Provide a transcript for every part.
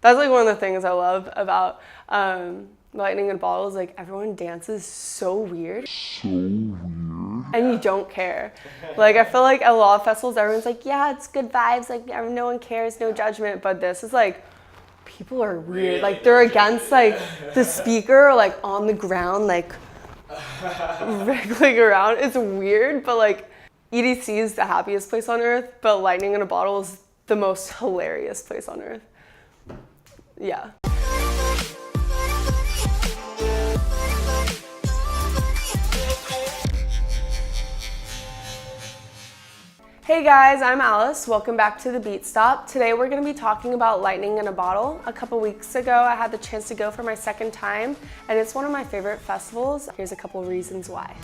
That's like one of the things I love about lightning in a bottle is like everyone dances so weird. And you don't care. Like I feel like at a lot of festivals, everyone's like, yeah, it's good vibes. Like no one cares, no judgment. But this is like, people are weird. Like they're against like the speaker, or like on the ground, like wriggling around. It's weird, but like EDC is the happiest place on earth, but lightning in a bottle is the most hilarious place on earth. Yeah. Hey guys, I'm Alice. Welcome back to the Beat Stop. Today we're going to be talking about lightning in a bottle. A couple weeks ago I had the chance to go for my second time, and it's one of my favorite festivals. Here's a couple reasons why.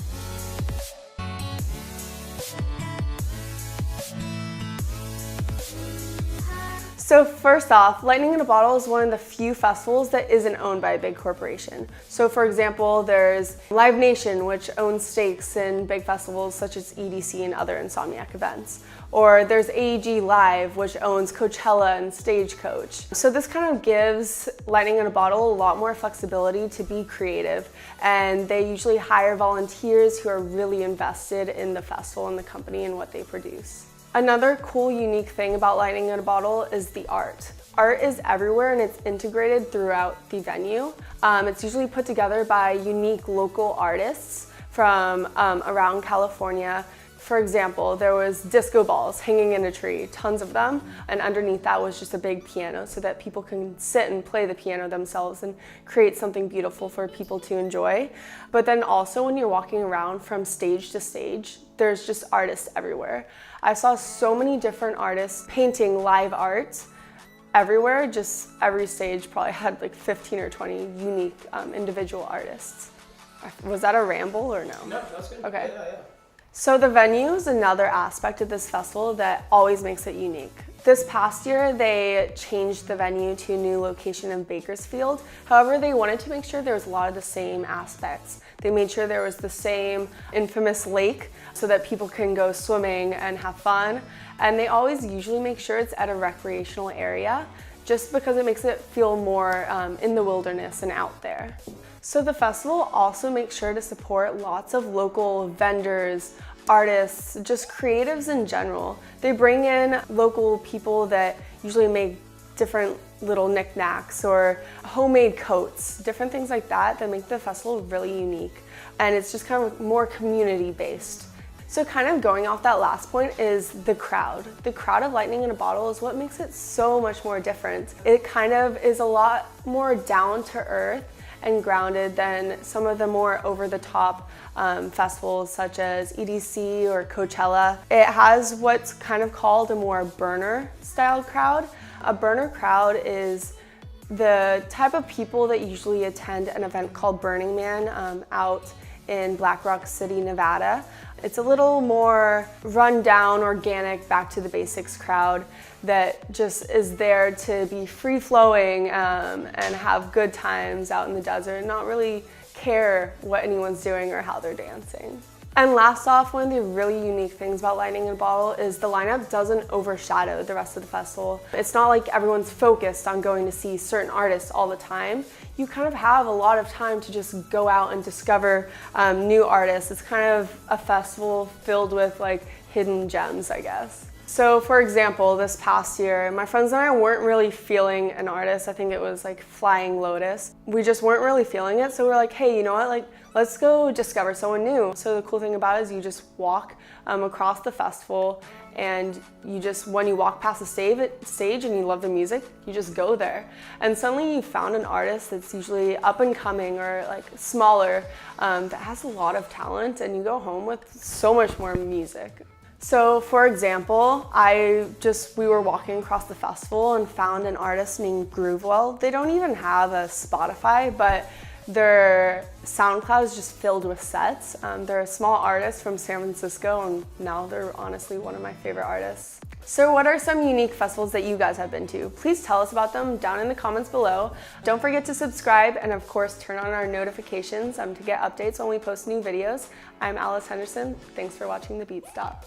So first off, Lightning in a Bottle is one of the few festivals that isn't owned by a big corporation. So for example, there's Live Nation, which owns stakes in big festivals such as EDC and other Insomniac events. Or there's AEG Live, which owns Coachella and Stagecoach. So this kind of gives Lightning in a Bottle a lot more flexibility to be creative, and they usually hire volunteers who are really invested in the festival and the company and what they produce. Another cool, unique thing about Lightning in a Bottle is the art. Art is everywhere and it's integrated throughout the venue. It's usually put together by unique local artists from around California. For example, there was disco balls hanging in a tree, tons of them, and underneath that was just a big piano so that people can sit and play the piano themselves and create something beautiful for people to enjoy. But then also when you're walking around from stage to stage, there's just artists everywhere. I saw so many different artists painting live art everywhere. Just every stage probably had like 15 or 20 unique individual artists. Was that a ramble or no? No, that's good. Okay. Yeah. So the venue is another aspect of this festival that always makes it unique. This past year, they changed the venue to a new location in Bakersfield. However, they wanted to make sure there was a lot of the same aspects. They made sure there was the same infamous lake so that people can go swimming and have fun. And they always usually make sure it's at a recreational area, just because it makes it feel more in the wilderness and out there. So the festival also makes sure to support lots of local vendors, artists, just creatives in general. They bring in local people that usually make different little knickknacks or homemade coats, different things like that that make the festival really unique. And it's just kind of more community based. So kind of going off that last point is the crowd. The crowd of Lightning in a Bottle is what makes it so much more different. It kind of is a lot more down to earth and grounded than some of the more over-the-top festivals such as EDC or Coachella. It has what's kind of called a more burner style crowd. A burner crowd is the type of people that usually attend an event called Burning Man out in Black Rock City, Nevada. It's a little more run down, organic, back to the basics crowd that just is there to be free flowing and have good times out in the desert and not really care what anyone's doing or how they're dancing. And last off, one of the really unique things about Lightning in a Bottle is the lineup doesn't overshadow the rest of the festival. It's not like everyone's focused on going to see certain artists all the time. You kind of have a lot of time to just go out and discover new artists. It's kind of a festival filled with like hidden gems, I guess. So for example, this past year, my friends and I weren't really feeling an artist. I think it was like Flying Lotus. We just weren't really feeling it. So we're like, hey, you know what? Like, let's go discover someone new. So the cool thing about it is you just walk across the festival, and you just, when you walk past the stage and you love the music, you just go there. And suddenly you found an artist that's usually up and coming or like smaller that has a lot of talent, and you go home with so much more music. So for example, we were walking across the festival and found an artist named Groovewell. They don't even have a Spotify, but their SoundCloud is just filled with sets. They're a small artist from San Francisco, and now they're honestly one of my favorite artists. So what are some unique festivals that you guys have been to? Please tell us about them down in the comments below. Don't forget to subscribe and of course turn on our notifications to get updates when we post new videos. I'm Alice Henderson. Thanks for watching The Beat Stop.